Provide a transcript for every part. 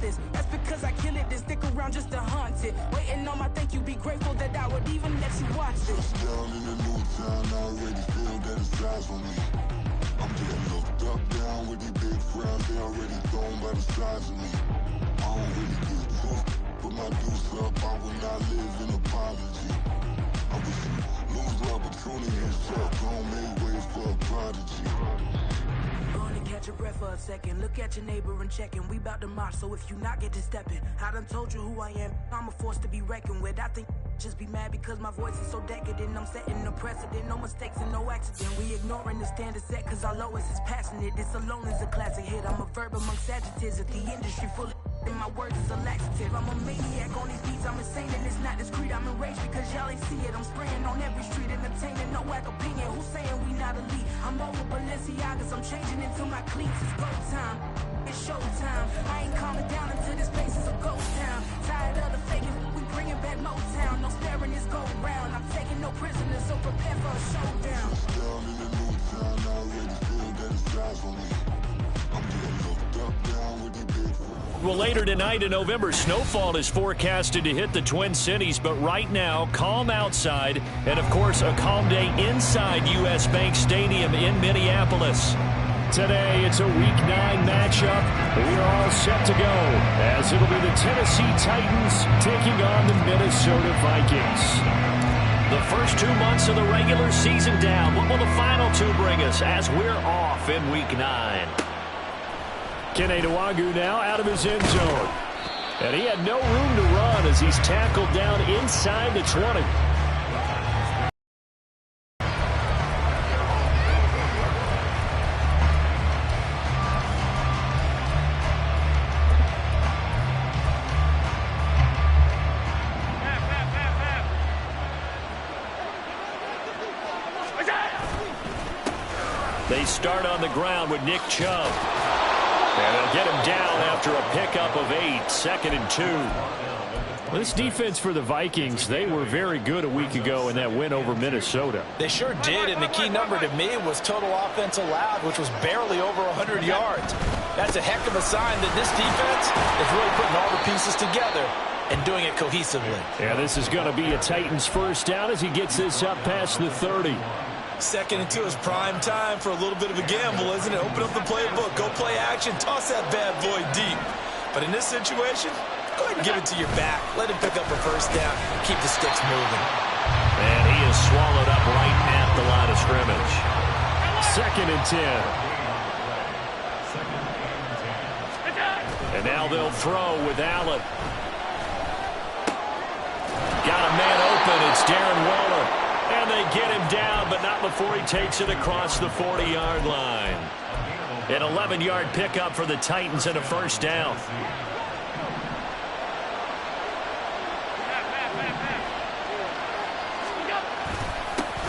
That's because I kill it, then stick around just to haunt it. Waiting on my thank you, be grateful that I would even let you watch this. Down in the new town, I already feel that it's eyes on me. I'm getting looked up, down with these big frowns, they already thrown by the size of me. I don't really give a fuck, put my deuce up, I will not live in apology. I wish you lose the opportunity and shut, don't make way for a prodigy. Catch your breath for a second. Look at your neighbor and checking. We bout to march, so if you not get to stepping, I done told you who I am. I'm a force to be reckoned with. I think just be mad because my voice is so decadent. I'm setting a precedent, no mistakes and no accident. We ignoring the standard set cause our lowest is passionate. This alone is a classic hit. I'm a verb amongst adjectives at the industry full of and my words is a laxative. I'm a maniac on these beats, I'm insane and it's not discreet. I'm enraged because y'all ain't see it. I'm spraying on every street, entertaining, no whack opinion. Who's saying we not elite? I'm over Balenciagas, I'm changing into my cleats. It's go time, it's showtime. I ain't calming down until this place is a ghost town. Tired of the faking, we bringing back Motown. No staring this go round. I'm taking no prisoners, so prepare for a showdown. Down in the new town, I already feel that it's eyes on me. I'm getting looked up, down with these big frowns. Well, later tonight in November, snowfall is forecasted to hit the Twin Cities, but right now, calm outside, and of course, a calm day inside U.S. Bank Stadium in Minneapolis. Today, it's a Week 9 matchup. We are all set to go, as it'll be the Tennessee Titans taking on the Minnesota Vikings. The first 2 months of the regular season down. What will the final two bring us as we're off in Week 9? Kene Nwangwu now out of his end zone. And he had no room to run as he's tackled down inside the 20. They start on the ground with Nick Chubb. And they'll get him down after a pickup of 8, 2nd and 2. This defense for the Vikings, they were very good a week ago in that win over Minnesota. They sure did, and the key number to me was total offense allowed, which was barely over 100 yards. That's a heck of a sign that this defense is really putting all the pieces together and doing it cohesively. Yeah, this is going to be a Titans first down as he gets this up past the 30. 2nd and 2 is prime time for a little bit of a gamble, isn't it? Open up the playbook, go play action, toss that bad boy deep. But in this situation, go ahead and give it to your back. Let him pick up a first down. Keep the sticks moving. And he is swallowed up right at the line of scrimmage. 2nd and 10. And now they'll throw with Allen. Got a man open. It's Darren Waller. And they get him down, but not before he takes it across the 40-yard line. An 11-yard pickup for the Titans and a first down.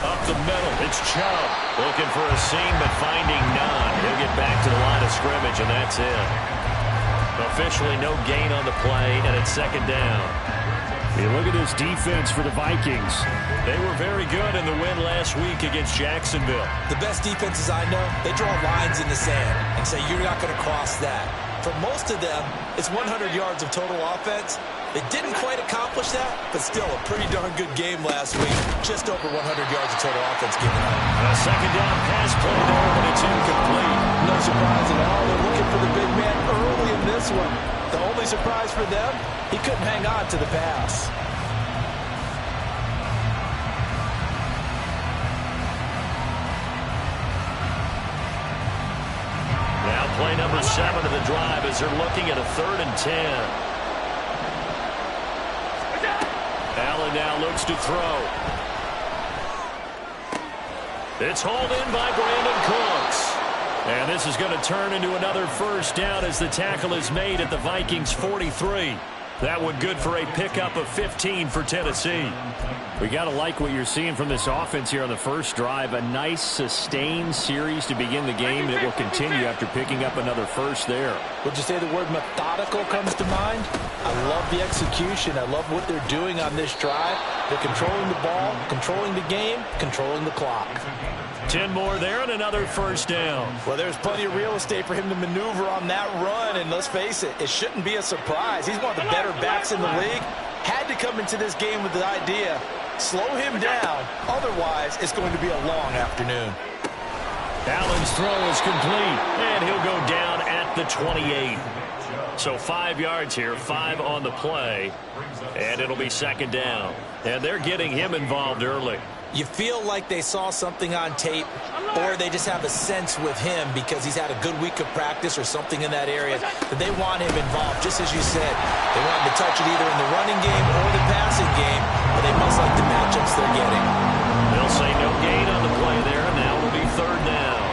Up the middle, it's Chubb. Looking for a seam, but finding none. He'll get back to the line of scrimmage, and that's it. Officially no gain on the play, and it's 2nd down. Hey, look at this defense for the Vikings. They were very good in the win last week against Jacksonville. The best defenses I know, they draw lines in the sand and say you're not going to cross that. For most of them, it's 100 yards of total offense. They didn't quite accomplish that, but still a pretty darn good game last week. Just over 100 yards of total offense given up. A 2nd down pass play there, but it's incomplete. No surprise at all. They're looking for the big man early in this one. The only surprise for them, he couldn't hang on to the pass. Now play number 7 of the drive as they're looking at a 3rd and 10. Allen now looks to throw. It's hauled in by Brandon Cooks. And this is going to turn into another first down as the tackle is made at the Vikings 43. That one good for a pickup of 15 for Tennessee. We got to like what you're seeing from this offense here on the first drive. A nice sustained series to begin the game that will continue after picking up another first there. Would you say the word methodical comes to mind? I love the execution. I love what they're doing on this drive. They're controlling the ball, controlling the game, controlling the clock. 10 more there and another first down. Well, there's plenty of real estate for him to maneuver on that run, and let's face it, it shouldn't be a surprise. He's one of the better backs in the league. Had to come into this game with the idea, slow him down, otherwise it's going to be a long afternoon. Allen's throw is complete, and he'll go down at the 28. So 5 yards here, 5 on the play, and it'll be second down. And they're getting him involved early. You feel like they saw something on tape, or they just have a sense with him because he's had a good week of practice or something in that area that they want him involved, just as you said. They want him to touch it either in the running game or the passing game, but they must like the matchups they're getting. They'll say no gain on the play there, and now it'll be third down.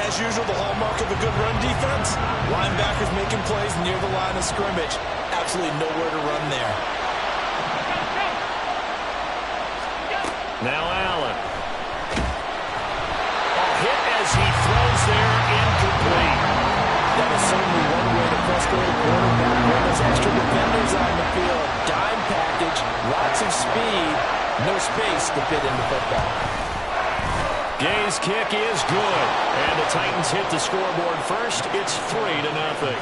As usual, the hallmark of a good run defense, linebackers making plays near the line of scrimmage. Absolutely nowhere to run there. Now Allen. A hit as he throws there, incomplete. That is certainly one way to frustrate a quarterback when there's extra defenders on the field. Dime package, lots of speed, no space to fit into football. Gay's kick is good, and the Titans hit the scoreboard first. It's 3-0.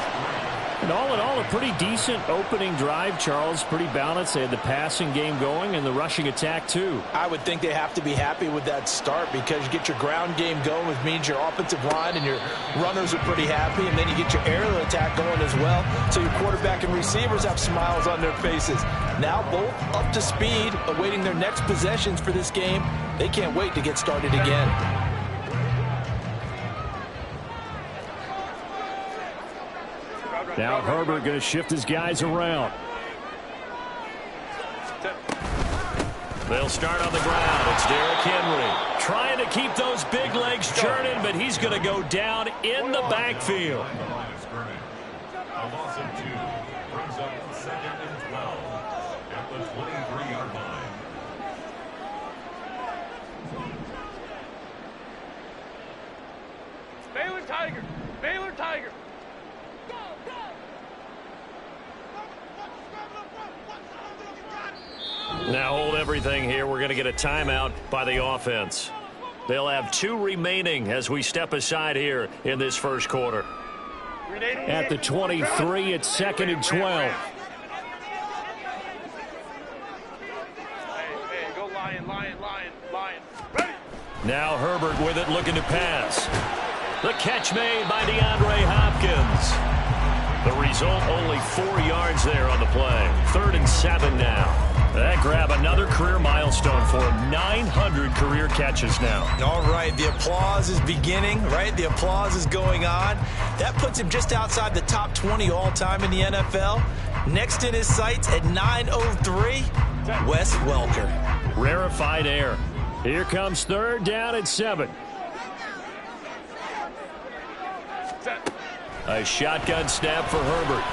And all in all, a pretty decent opening drive, Charles. Pretty balanced. They had the passing game going and the rushing attack, too. I would think they have to be happy with that start because you get your ground game going, which means your offensive line and your runners are pretty happy, and then you get your aerial attack going as well, so your quarterback and receivers have smiles on their faces. Now both up to speed, awaiting their next possessions for this game. They can't wait to get started again. Now Herbert going to shift his guys around. They'll start on the ground. It's Derrick Henry trying to keep those big legs churning, but he's going to go down in the backfield. A loss of 2 brings up 2nd and 12 at the 23-yard line. Baylor Tiger! Baylor Tiger! Now hold everything here. We're going to get a timeout by the offense. They'll have 2 remaining as we step aside here in this first quarter. At the 23, it's 2nd and 12. Hey, go Lion. Ready? Now Herbert with it, looking to pass. The catch made by DeAndre Hopkins. The result, only 4 yards there on the play. 3rd and 7 now. That grab another career milestone for him. 900 career catches now. All right, the applause is beginning, right? The applause is going on. That puts him just outside the top 20 all-time in the NFL. Next in his sights at 903, Wes Welker. Rarefied air. Here comes 3rd down and 7. A shotgun snap for Herbert.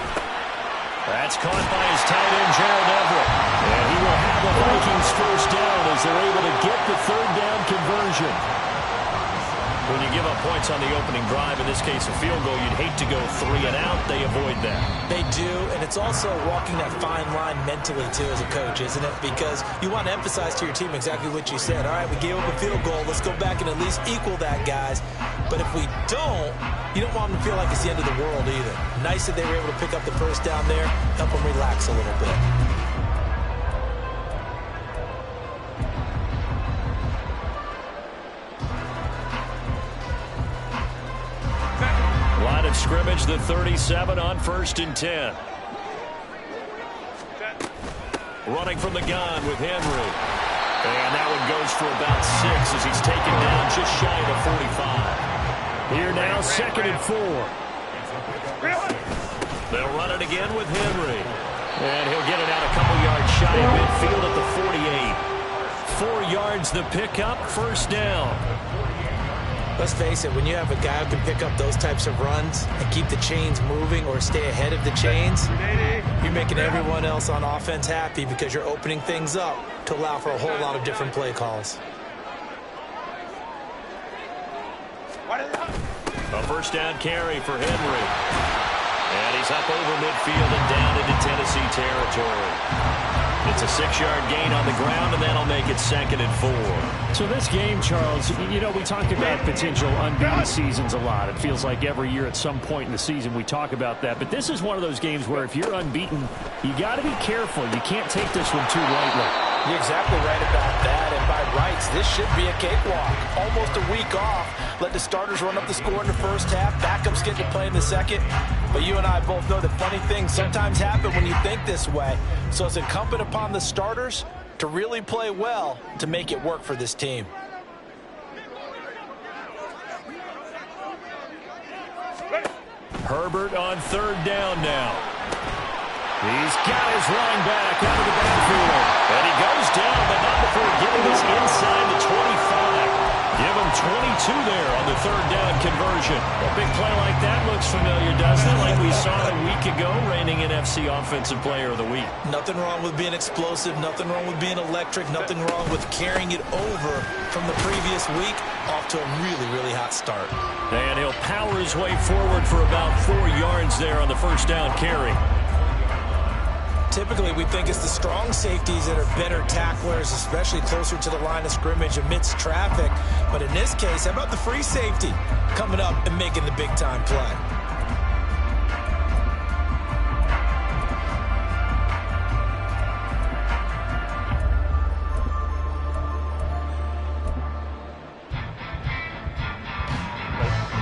That's caught by his tight end, Gerald Everett. And he will have the Vikings first down as they're able to get the 3rd down conversion. When you give up points on the opening drive, in this case a field goal, you'd hate to go 3 and out. They avoid that. They do, and it's also walking that fine line mentally, too, as a coach, isn't it? Because you want to emphasize to your team exactly what you said. All right, we gave up a field goal. Let's go back and at least equal that, guys. But if we don't, you don't want them to feel like it's the end of the world either. Nice that they were able to pick up the first down there, help them relax a little bit. Line of scrimmage, the 37 on 1st and 10. Running from the gun with Henry. And that one goes for about 6 as he's taken down just shy of the 45. Here now, 2nd and 4. They'll run it again with Henry. And he'll get it out a couple yards shy of midfield at the 48. 4 yards the pickup, first down. Let's face it, when you have a guy who can pick up those types of runs and keep the chains moving or stay ahead of the chains, you're making everyone else on offense happy because you're opening things up to allow for a whole lot of different play calls. A first down carry for Henry. And he's up over midfield and down into Tennessee territory. It's a 6-yard gain on the ground, and that'll make it 2nd and 4. So this game, Charles, you know, we talk about potential unbeaten seasons a lot. It feels like every year at some point in the season we talk about that. But this is one of those games where if you're unbeaten, you got to be careful. You can't take this one too lightly. You're exactly right about that, and by rights, this should be a cakewalk. Almost a week off. Let the starters run up the score in the first half. Backups get to play in the second. But you and I both know that funny things sometimes happen when you think this way. So it's incumbent upon the starters to really play well to make it work for this team. Herbert on 3rd down now. He's got his running back out of the backfield. And he goes down, but not before getting us inside the 25. Give him 22 there on the 3rd down conversion. A big play like that looks familiar, doesn't it? Like we saw a week ago, reigning NFC Offensive Player of the Week. Nothing wrong with being explosive. Nothing wrong with being electric. Nothing wrong with carrying it over from the previous week off to a really, really hot start. And he'll power his way forward for about 4 yards there on the 1st down carry. Typically, we think it's the strong safeties that are better tacklers, especially closer to the line of scrimmage amidst traffic. But in this case, how about the free safety coming up and making the big-time play?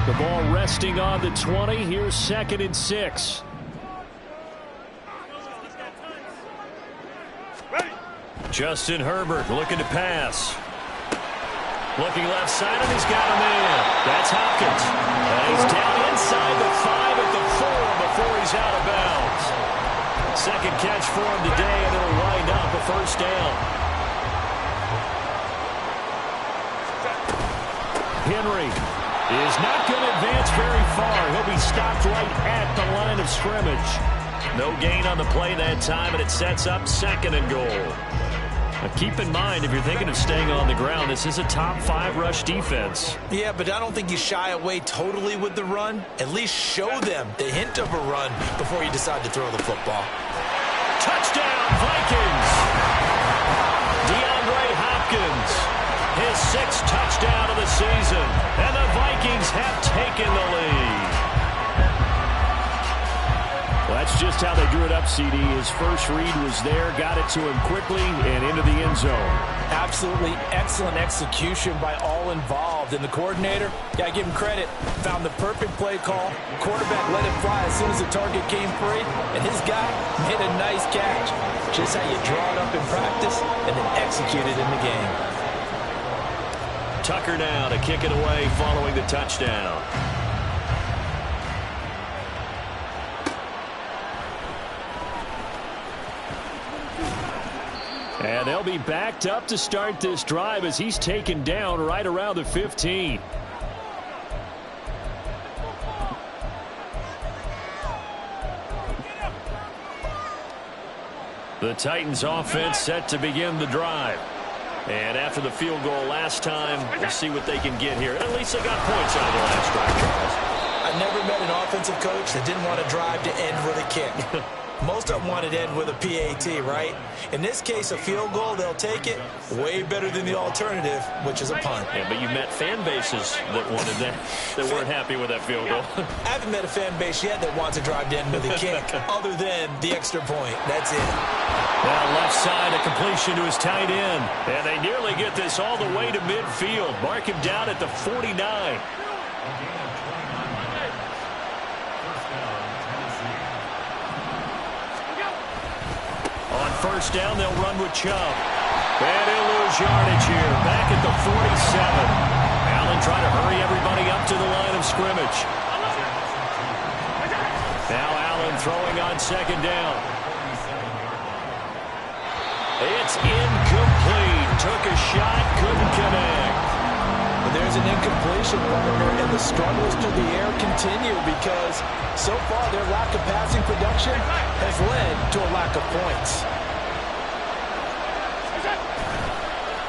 The ball resting on the 20. Here's 2nd and 6. Justin Herbert looking to pass. Looking left side, and he's got a man. That's Hopkins. And he's down inside the 5 at the 4 before he's out of bounds. 2nd catch for him today, and it'll wind up a 1st down. Henry is not going to advance very far. He'll be stopped right at the line of scrimmage. No gain on the play that time, and it sets up 2nd and goal. Now keep in mind, if you're thinking of staying on the ground, this is a top 5 rush defense. Yeah, but I don't think you shy away totally with the run. At least show them the hint of a run before you decide to throw the football. Touchdown, Vikings! DeAndre Hopkins, his 6th touchdown of the season, and the Vikings have taken the lead. Well, that's just how they drew it up, CD. His first read was there, got it to him quickly, and into the end zone. Absolutely excellent execution by all involved. And the coordinator, got to give him credit, found the perfect play call. Quarterback let it fly as soon as the target came free, and his guy made a nice catch. Just how you draw it up in practice and then execute it in the game. Tucker now to kick it away following the touchdown. And they'll be backed up to start this drive as he's taken down right around the 15. The Titans offense set to begin the drive. And after the field goal last time, we'll see what they can get here. And at least they got points out of the last drive, Charles. I never met an offensive coach that didn't want to drive to end with a kick. Most of them wanted to end with a PAT, right? In this case, a field goal, they'll take it. Way better than the alternative, which is a punt. Yeah, but you met fan bases that wanted that, that weren't happy with that field goal. I haven't met a fan base yet that wants to drive to end with a kick, other than the extra point. That's it. Now left side, a completion to his tight end. And they nearly get this all the way to midfield. Mark him down at the 49. On 1st down, they'll run with Chubb. And he'll lose yardage here. Back at the 47. Allen trying to hurry everybody up to the line of scrimmage. Now Allen throwing on 2nd down. It's incomplete. Took a shot, couldn't connect. But there's an incompletion, partner, and the struggles through the air continue because so far their lack of passing production has led to a lack of points.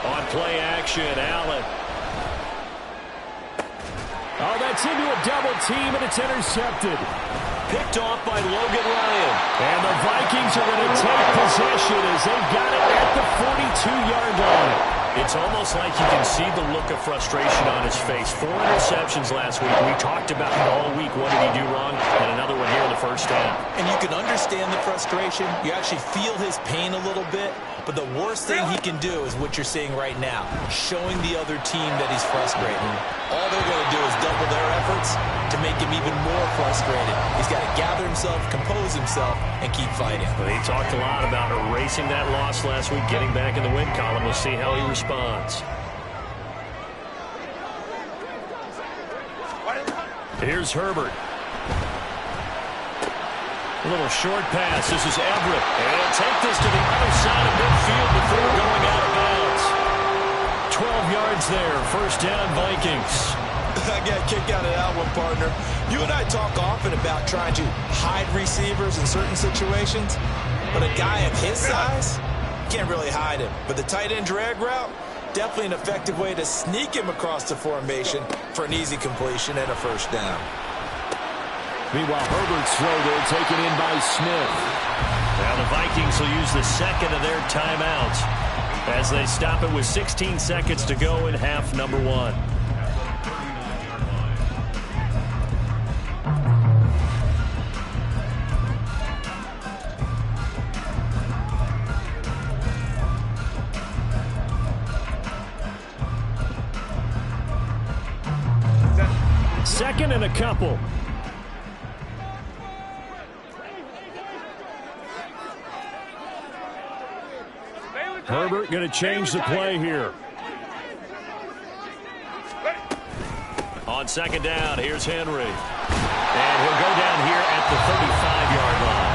On play action, Allen. Oh, that's into a double team, and it's intercepted. Picked off by Logan Ryan. And the Vikings are going to take possession as they've got it at the 42-yard line. It's almost like you can see the look of frustration on his face. 4 interceptions last week. We talked about it all week. What did he do wrong? And another one here in the first half. And you can understand the frustration. You actually feel his pain a little bit. But the worst thing he can do is what you're seeing right now, showing the other team that he's frustrated. All they're going to do is double their efforts to make him even more frustrated. He's got to gather himself, compose himself, and keep fighting. Well, he talked a lot about erasing that loss last week, getting back in the win column. We'll see how he responds. Here's Herbert. A little short pass. This is Everett. And he'll take this to the other side of midfield before going out of bounds. 12 yards there. First down, Vikings. I got a kick out of that one, partner. You and I talk often about trying to hide receivers in certain situations. But a guy of his size, can't really hide him. But the tight end drag route, definitely an effective way to sneak him across the formation for an easy completion and a first down. Meanwhile, Herbert's throw there taken in by Smith. Now the Vikings will use the second of their timeouts as they stop it with 16 seconds to go in half number 1. Second and a couple. Herbert going to change the play here. On second down, here's Henry. And he'll go down here at the 35-yard line.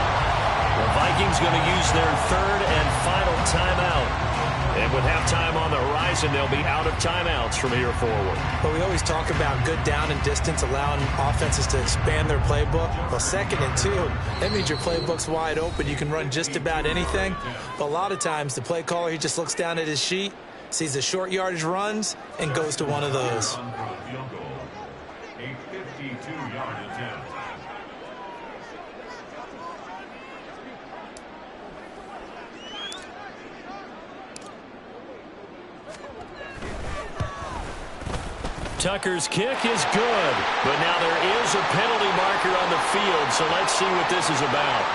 The Vikings going to use their third and final timeout. And with halftime on the horizon, they'll be out of timeouts from here forward. But we always talk about good down and distance, allowing offenses to expand their playbook. Well, 2nd and 2, that means your playbook's wide open. You can run just about anything. But a lot of times, the play caller, he just looks down at his sheet, sees the short yardage runs, and goes to one of those. A 52-yard attempt. Tucker's kick is good, but now there is a penalty marker on the field, so let's see what this is about.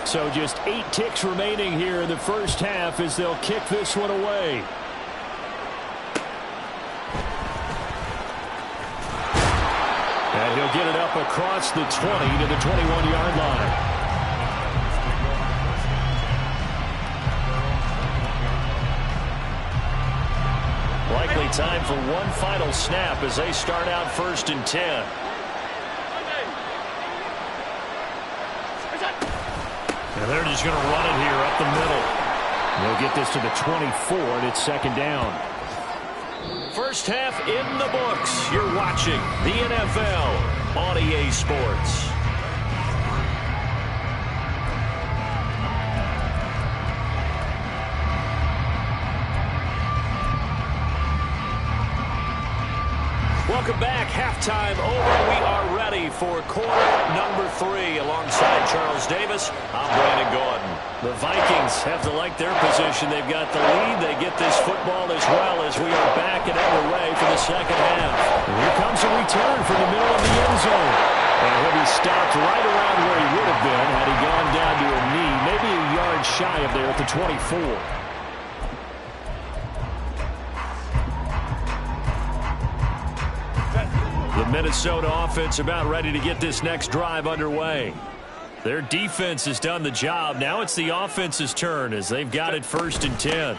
So just 8 ticks remaining here in the first half as they'll kick this one away. And he'll get it up across the 20 to the 21-yard line. Likely time for one final snap as they start out 1st and 10. And they're just going to run it here up the middle. They'll get this to the 24, and it's 2nd down. First half in the books. You're watching the NFL on EA Sports. Welcome back. Halftime over. We are ready for quarter number 3. Alongside Charles Davis, I'm Brandon Gordon. The Vikings have to like their position. They've got the lead. They get this football as well as we are back and underway for the second half. And here comes a return from the middle of the end zone. And he'll be stopped right around where he would have been had he gone down to a knee, maybe a yard shy of there at the 24. The Minnesota offense about ready to get this next drive underway. Their defense has done the job. Now it's the offense's turn as they've got it 1st and 10.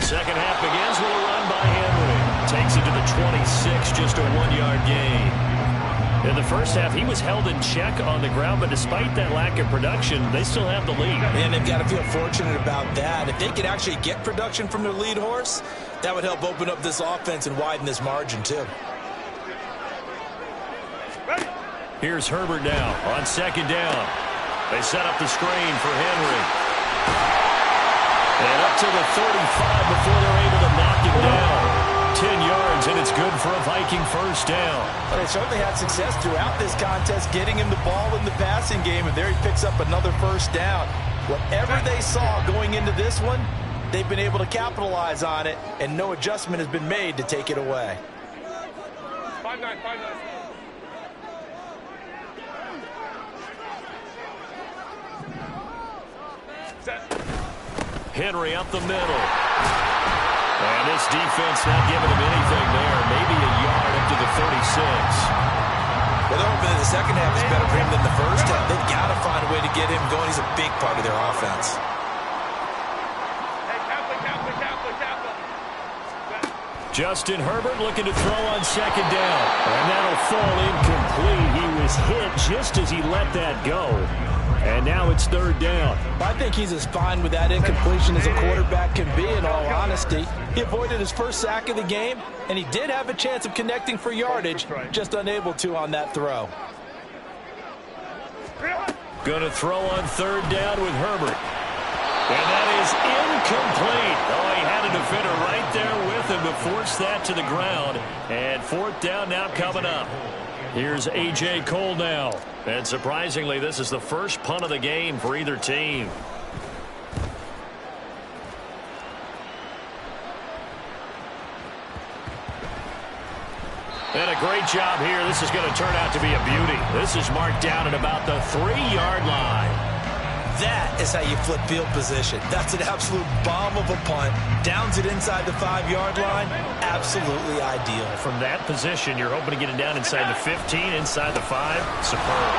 Second half begins with a run by Henry. Takes it to the 26, just a 1-yard gain. In the first half, he was held in check on the ground, but despite that lack of production, they still have the lead. And they've got to feel fortunate about that. If they could actually get production from their lead horse, that would help open up this offense and widen this margin, too. Here's Herbert now on 2nd down. They set up the screen for Henry. And up to the 35 before they're able to knock him down. 10 yards, and it's good for a Viking first down. Well, they certainly had success throughout this contest, getting him the ball in the passing game, and there he picks up another first down. Whatever they saw going into this one, they've been able to capitalize on it, and no adjustment has been made to take it away. 5-9, 5-9. Henry up the middle. And this defense not giving him anything there. Maybe a yard up to the 36. Well, they're hoping that the second half is better for him than the first half. They've got to find a way to get him going. He's a big part of their offense. Hey, Kaplan. Justin Herbert looking to throw on second down. And that'll fall incomplete. He was hit just as he let that go. And now it's third down. I think he's as fine with that incompletion as a quarterback can be, in all honesty. He avoided his first sack of the game, and he did have a chance of connecting for yardage, just unable to on that throw. Going to throw on third down with Herbert. And that is incomplete. Oh, he had a defender right there with him to force that to the ground. And fourth down now coming up. Here's A.J. Cole now. And surprisingly, this is the first punt of the game for either team. And a great job here. This is going to turn out to be a beauty. This is marked down at about the 3-yard line. That is how you flip field position. That's an absolute bomb of a punt. Downs it inside the 5-yard line. Absolutely ideal. From that position, you're hoping to get it down inside the 15, inside the 5. Superb.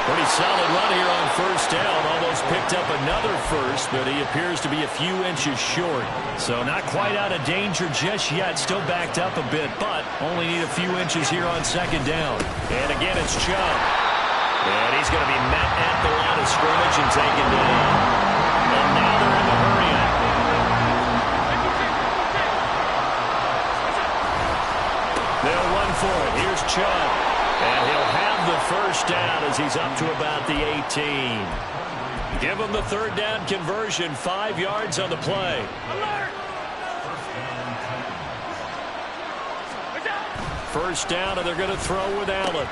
Pretty solid run here on first down. Almost picked up another first, but he appears to be a few inches short. So not quite out of danger just yet. Still backed up a bit, but only need a few inches here on second down. And again, it's Chubb. And he's going to be met at the line of scrimmage and taken down. And now they're in the hurry-up. They'll run for it. Here's Chubb. And he'll have the first down as he's up to about the 18. Give him the third down conversion. 5 yards on the play. First down, and they're going to throw with Allen.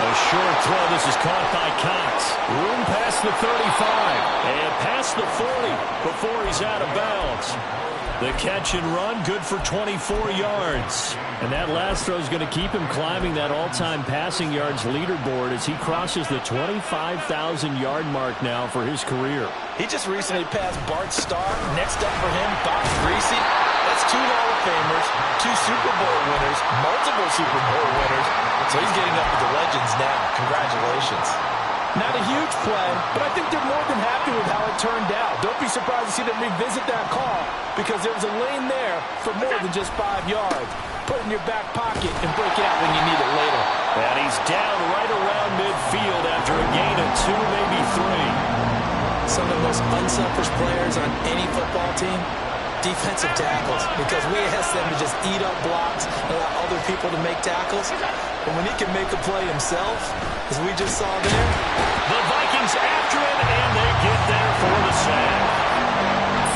A short throw. This is caught by Cox. Room past the 35 and past the 40 before he's out of bounds. The catch and run, good for 24 yards. And that last throw is going to keep him climbing that all-time passing yards leaderboard as he crosses the 25,000-yard mark now for his career. He just recently passed Bart Starr. Next up for him, Bob Greasy. That's 2 Hall of Famers, 2 Super Bowl winners, multiple Super Bowl winners. So he's getting up with the legends now. Congratulations. Not a huge play, but I think they're more than happy with how it turned out. Don't be surprised to see them revisit that call because there was a lane there for more than just 5 yards. Put it in your back pocket and break it out when you need it later. And he's down right around midfield after a gain of 2, maybe 3. Some of the most unselfish players on any football team, defensive tackles, because we ask them to just eat up blocks and allow other people to make tackles. But when he can make a play himself, as we just saw there, the Vikings after him, and they get there for the sack.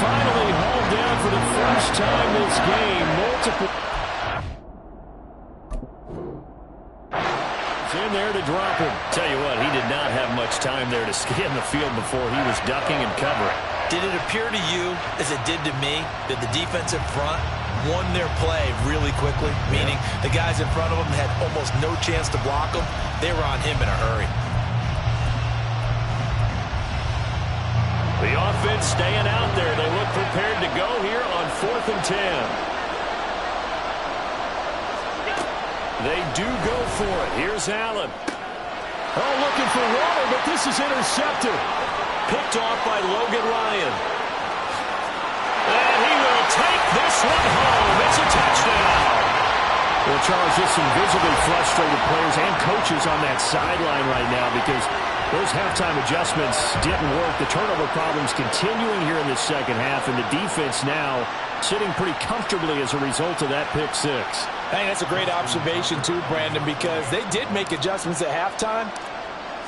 Finally hauled down for the first time this game. Multiple. It's in there to drop him. Tell you what, he did not have much time there to scan the field before he was ducking and covering. Did it appear to you, as it did to me, that the defensive front won their play really quickly? Meaning the guys in front of them had almost no chance to block him. They were on him in a hurry. The offense staying out there. They look prepared to go here on 4th and 10. They do go for it. Here's Allen. Oh, looking for Waller, but this is intercepted. Picked off by Logan Ryan. And he will take this one home. It's a touchdown. Well, Charles, just some visibly frustrated players and coaches on that sideline right now because those halftime adjustments didn't work. The turnover problems continuing here in the second half, and the defense now sitting pretty comfortably as a result of that pick 6. I think that's a great observation too, Brandon, because they did make adjustments at halftime.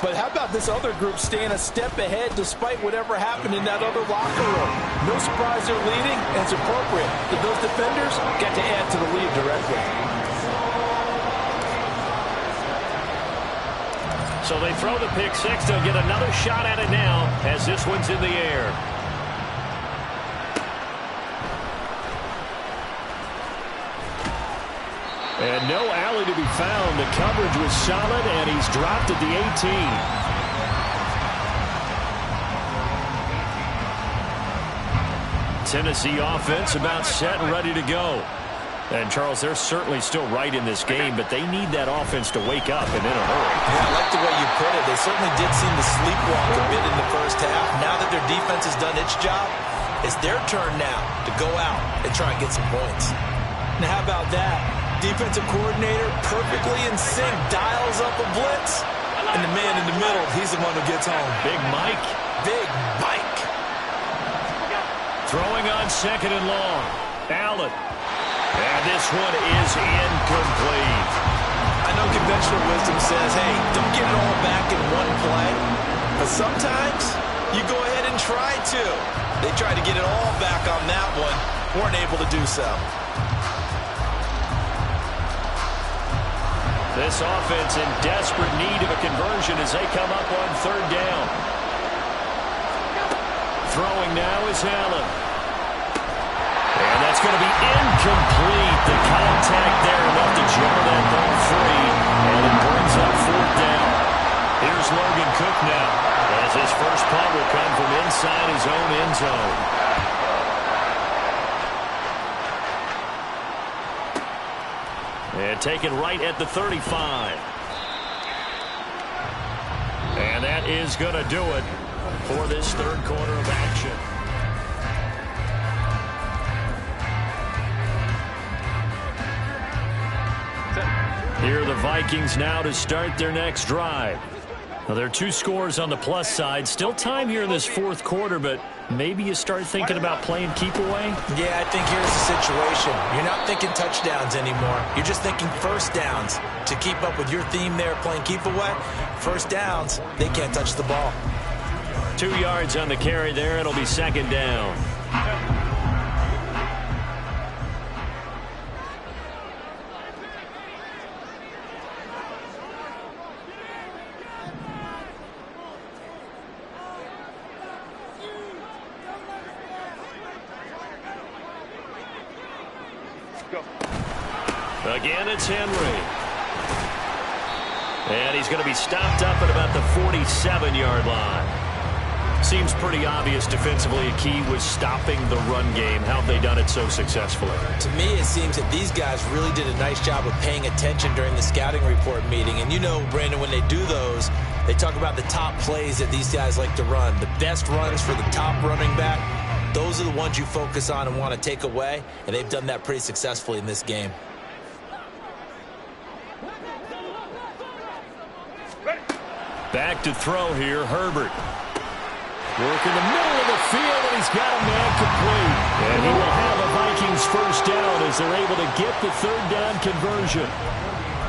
But how about this other group staying a step ahead despite whatever happened in that other locker room? No surprise they're leading, and it's appropriate that those defenders get to add to the lead directly. So they throw the pick six. They'll get another shot at it now as this one's in the air. And no alley to be found. The coverage was solid, and he's dropped at the 18. Tennessee offense about set and ready to go. And, Charles, they're certainly still right in this game, but they need that offense to wake up and in a hurry. Yeah, I like the way you put it. They certainly did seem to sleepwalk a bit in the first half. Now that their defense has done its job, it's their turn now to go out and try and get some points. Now, how about that? Defensive coordinator perfectly in sync, dials up a blitz. And the man in the middle, he's the one who gets home. Big Mike. Big Mike. Throwing on second and long. Allen. And this one is incomplete. I know conventional wisdom says, hey, don't get it all back in one play. But sometimes you go ahead and try to. They tried to get it all back on that one. Weren't able to do so. This offense in desperate need of a conversion as they come up on third down. Throwing now is Allen. And that's going to be incomplete. The contact there enough to jar that ball free. And it brings up fourth down. Here's Logan Cook now, as his first punt will come from inside his own end zone. And taken right at the 35. And that is going to do it for this third quarter of action. Here are the Vikings now to start their next drive. Now, there are two scores on the plus side. Still time here in this fourth quarter, but maybe you start thinking about playing keep away? Yeah, I think here's the situation. You're not thinking touchdowns anymore. You're just thinking first downs. To keep up with your theme there, playing keep away, first downs, they can't touch the ball. 2 yards on the carry there. It'll be second down. Again, it's Henry. And he's going to be stopped up at about the 47-yard line. Seems pretty obvious defensively a key was stopping the run game. How have they done it so successfully? To me, it seems that these guys really did a nice job of paying attention during the scouting report meeting. And you know, Brandon, when they do those, they talk about the top plays that these guys like to run. The best runs for the top running back, those are the ones you focus on and want to take away. And they've done that pretty successfully in this game. Back to throw here, Herbert. Work in the middle of the field, and he's got a man complete. And he will have a Vikings first down as they're able to get the third down conversion.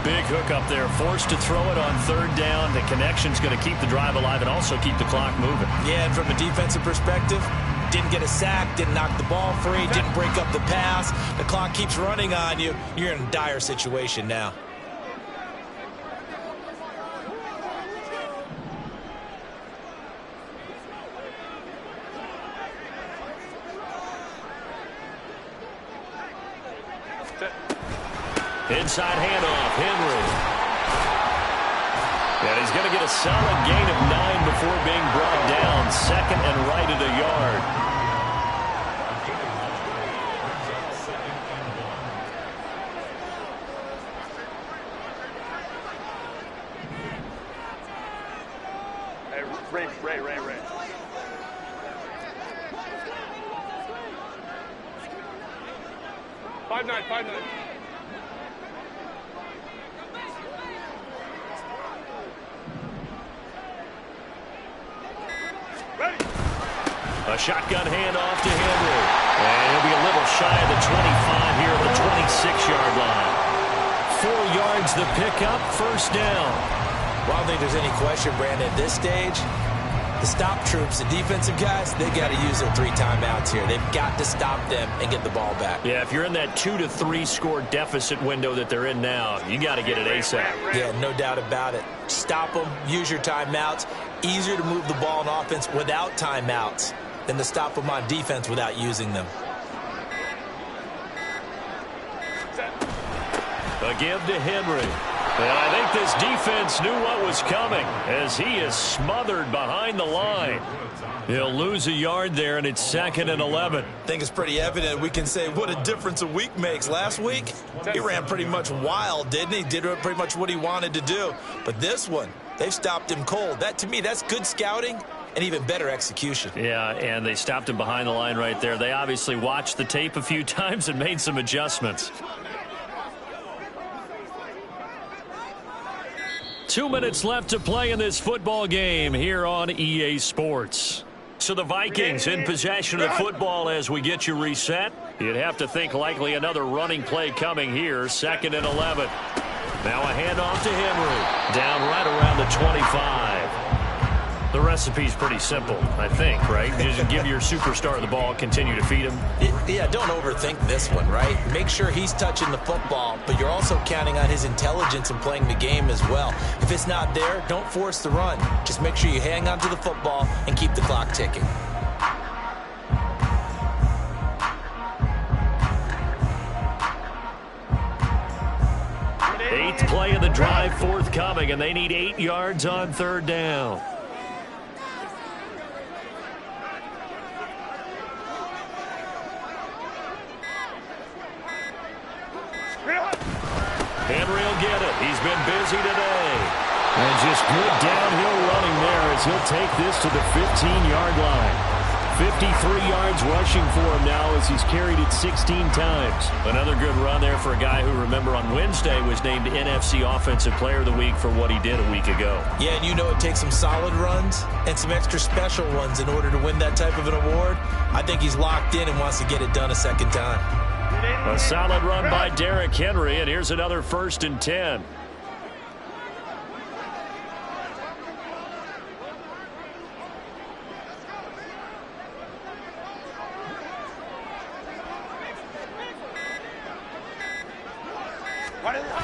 Big hook up there, forced to throw it on third down. The connection's going to keep the drive alive and also keep the clock moving. Yeah, and from a defensive perspective, didn't get a sack, didn't knock the ball free, didn't break up the pass. The clock keeps running on you. You're in a dire situation now. Inside handoff, Henry. And he's going to get a solid gain of 9 before being brought down. Second and right at a yard. Hey, Ray. 5-9. A shotgun handoff to Henry. And he'll be a little shy of the 25 here at the 26-yard line. 4 yards the pickup, first down. Well, I don't think there's any question, Brandon, at this stage, the stop troops, the defensive guys, they got to use their 3 timeouts here. They've got to stop them and get the ball back. Yeah, if you're in that 2 to 3 score deficit window that they're in now, you got to get it ASAP. Yeah, no doubt about it. Stop them, use your timeouts. Easier to move the ball on offense without timeouts than to stop them on defense without using them. A give to Henry. And I think this defense knew what was coming as he is smothered behind the line. He'll lose a yard there, and it's 2nd and 11. I think it's pretty evident. We can say what a difference a week makes. Last week, he ran pretty much wild, didn't he? Did pretty much what he wanted to do. But this one, they've stopped him cold. That, to me, that's good scouting and even better execution. Yeah, and they stopped him behind the line right there. They obviously watched the tape a few times and made some adjustments. 2 minutes left to play in this football game here on EA Sports. So the Vikings in possession of the football as we get you reset. You'd have to think likely another running play coming here. 2nd and 11. Now a handoff to Henry. Down right around the 25. The recipe's pretty simple, I think, right? You just give your superstar the ball, continue to feed him. Yeah, don't overthink this one, right? Make sure he's touching the football, but you're also counting on his intelligence and playing the game as well. If it's not there, don't force the run. Just make sure you hang on to the football and keep the clock ticking. Eighth play of the drive forthcoming, and they need 8 yards on 3rd down. Henry will get it. He's been busy today. And just good downhill running there as he'll take this to the 15-yard line. 53 yards rushing for him now as he's carried it 16 times. Another good run there for a guy who, remember, on Wednesday was named NFC Offensive Player of the Week for what he did a week ago. Yeah, and you know it takes some solid runs and some extra special ones in order to win that type of an award. I think he's locked in and wants to get it done a second time. A solid run by Derrick Henry, and here's another 1st and 10. What is that?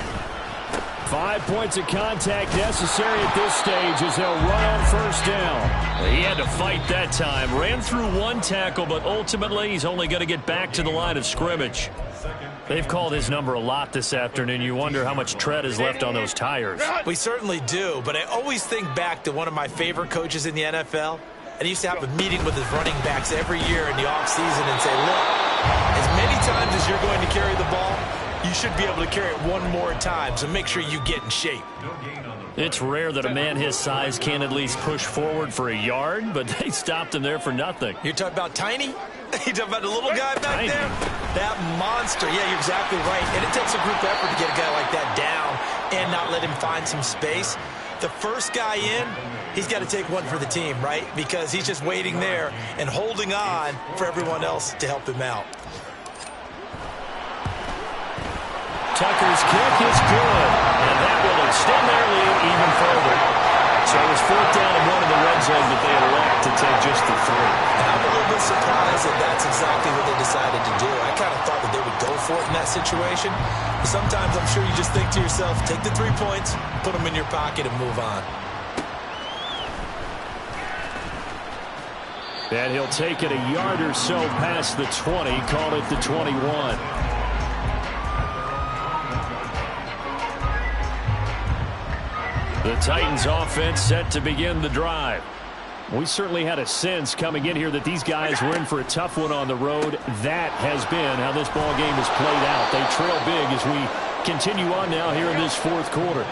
5 points of contact necessary at this stage as they'll run on 1st down. He had to fight that time. Ran through 1 tackle, but ultimately he's only going to get back to the line of scrimmage. They've called his number a lot this afternoon. You wonder how much tread is left on those tires. We certainly do, but I always think back to one of my favorite coaches in the NFL. And he used to have a meeting with his running backs every year in the offseason and say, look, as many times as you're going to carry the ball, you should be able to carry it 1 more time, so make sure you get in shape. It's rare that a man his size can at least push forward for a yard, but they stopped him there for nothing. You're talking about Tiny? You're talking about the little guy back there? That monster. Yeah, you're exactly right. And it takes a group effort to get a guy like that down and not let him find some space. The first guy in, he's got to take one for the team, right? Because he's just waiting there and holding on for everyone else to help him out. Tucker's kick is good, and that will extend their lead even further. So it was 4th down and 1 in the red zone, but they elect to take just the 3. And I'm a little bit surprised that that's exactly what they decided to do. I kind of thought that they would go for it in that situation. But sometimes I'm sure you just think to yourself, take the 3 points, put them in your pocket, and move on. And he'll take it a yard or so past the 20, call it the 21. The Titans offense set to begin the drive. We certainly had a sense coming in here that these guys were in for a tough one on the road. That has been how this ball game has played out. They trail big as we continue on now here in this 4th quarter.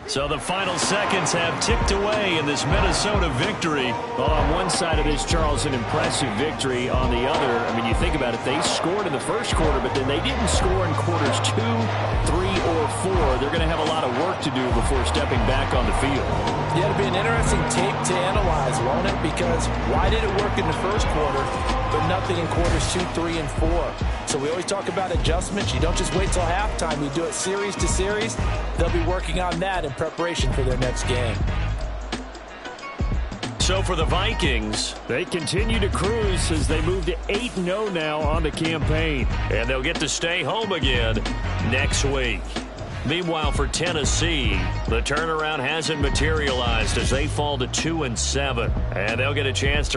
So the final seconds have ticked away in this Minnesota victory. Well, on one side of this, Charles, an impressive victory. On the other, I mean, you think about it, they scored in the 1st quarter, but then they didn't score in quarters 2, 3, or 4. They're going to have a lot of work to do before stepping back on the field. Yeah, it'll be an interesting tape to analyze, won't it? Because why did it work in the 1st quarter, but nothing in quarters 2, 3, and 4? So we always talk about adjustments. You don't just wait till halftime. You do it series to series. They'll be working on that in preparation for their next game. So for the Vikings, they continue to cruise as they move to 8-0 now on the campaign. And they'll get to stay home again next week. Meanwhile, for Tennessee, the turnaround hasn't materialized as they fall to 2-7. And they'll get a chance to